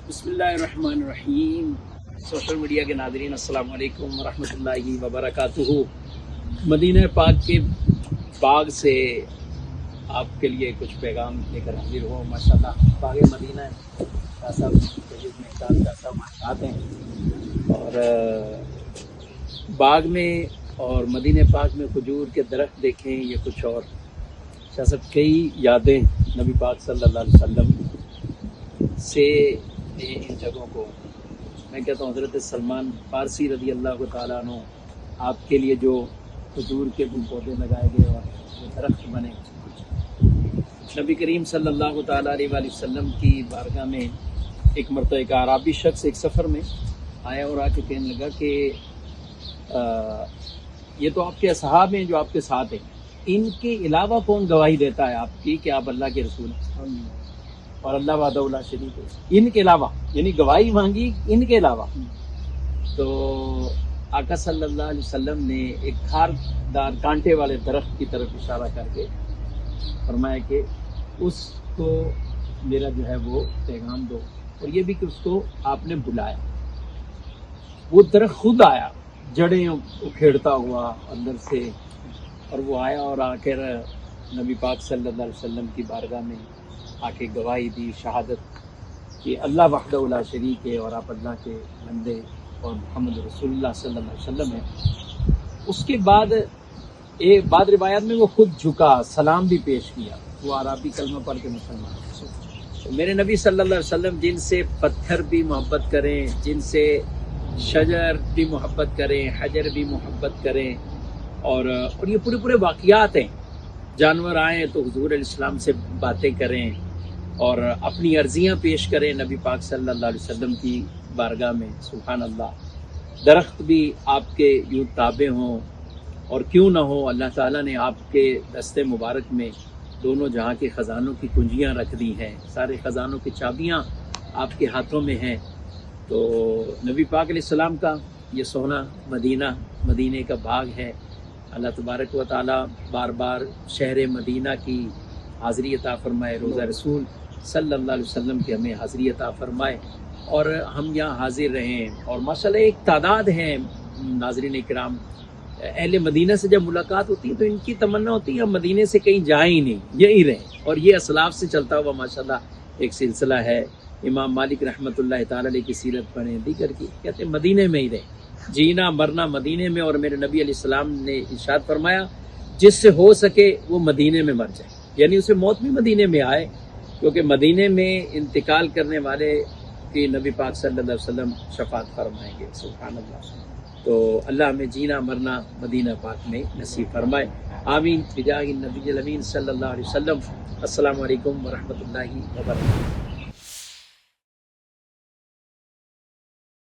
بسم اللہ الرحمن الرحیم۔ سوشل میڈیا کے ناظرین السلام علیکم ورحمۃ اللہ وبرکاتہ۔ مدینہ پاک کے باغ سے آپ کے لیے کچھ پیغام لے کر حاضر ہوں۔ ماشاءاللہ باغ مدینہ کا سب آتے ہیں اور باغ میں اور مدینہ پاک میں کھجور کے درخت دیکھیں یا کچھ اور سب کئی یادیں نبی پاک صلی اللہ علیہ وسلم سے ان جگہوں کو میں کہتا ہوں حضرت سلمان فارسی رضی اللہ تعالیٰ عنہ آپ کے لیے جو کھجور کے پودے لگائے گئے اور جو درخت بنے، نبی کریم صلی اللہ تعالیٰ علیہ وآلہ وسلم کی بارگاہ میں ایک مرتبہ ایک عربی شخص ایک سفر میں آیا اور آ کے کہنے لگا کہ یہ تو آپ کے اصحاب ہیں جو آپ کے ساتھ ہیں، ان کے علاوہ کون گواہی دیتا ہے آپ کی کہ آپ اللہ کے رسول ہیں اور اللہ وحدہ لا شریک ہے، ان کے علاوہ، یعنی گواہی مانگی ان کے علاوہ۔ تو آقا صلی اللہ علیہ وسلم نے ایک کھاردار کانٹے والے درخت کی طرف اشارہ کر کے فرمایا کہ اس کو میرا جو ہے وہ پیغام دو، اور یہ بھی کہ اس کو آپ نے بلایا۔ وہ درخت خود آیا جڑیں اکھیڑتا ہوا اندر سے، اور وہ آیا اور آ کر نبی پاک صلی اللہ علیہ وسلم کی بارگاہ میں آ کے گواہی دی، شہادت کہ اللہ وحدہ لا شریک ہے اور آپ اللہ کے بندے اور محمد رسول اللہ صلی اللہ علیہ وسلم ہیں۔ اس کے بعد بعد روایات میں وہ خود جھکا، سلام بھی پیش کیا، وہ عربی کلمہ پڑھ کے مسلمان۔ تو میرے نبی صلی اللہ علیہ وسلم جن سے پتھر بھی محبت کریں، جن سے شجر بھی محبت کریں، حجر بھی محبت کریں، اور یہ پورے واقعات ہیں۔ جانور آئیں تو حضور علیہ السلام سے باتیں کریں اور اپنی عرضیاں پیش کریں نبی پاک صلی اللہ علیہ وسلم کی بارگاہ میں، سبحان اللہ۔ درخت بھی آپ کے یوں تابع ہوں، اور کیوں نہ ہو، اللہ تعالیٰ نے آپ کے دستے مبارک میں دونوں جہاں کے خزانوں کی کنجیاں رکھ دی ہیں، سارے خزانوں کی چابیاں آپ کے ہاتھوں میں ہیں۔ تو نبی پاک علیہ السلام کا یہ سونا مدینہ کا باغ ہے۔ اللہ تبارک و تعالیٰ بار بار شہر مدینہ کی حاضری عطا فرمائے، روزہ رسول صلی اللہ علیہ وسلم کی ہمیں حاضری عطا فرمائے اور ہم یہاں حاضر رہیں۔ اور ماشاءاللہ ایک تعداد ہے ناظرین کرام، اہل مدینہ سے جب ملاقات ہوتی ہے تو ان کی تمنا ہوتی ہے ہم مدینہ سے کہیں جائیں ہی نہیں، یہی رہیں، اور یہ اسلاف سے چلتا ہوا ماشاءاللہ ایک سلسلہ ہے۔ امام مالک رحمۃ اللہ تعالیٰ علیہ کی سیرت پڑھیں، دیگر کی، کہتے ہیں مدینہ میں ہی رہیں، جینا مرنا مدینہ میں۔ اور میرے نبی علیہ السلام نے ارشاد فرمایا جس سے ہو سکے وہ مدینہ میں مر جائے، یعنی اسے موت بھی مدینہ میں آئے، کیونکہ مدینہ میں انتقال کرنے والے کی نبی پاک صلی اللہ علیہ وسلم شفاعت فرمائیں گے، سبحان اللہ۔ تو اللہ ہمیں جینا مرنا مدینہ پاک میں نصیب فرمائے، آمین بجاہ النبی الامین صلی اللہ علیہ وسلم۔ السلام علیکم ورحمۃ اللہ وبرکاتہ۔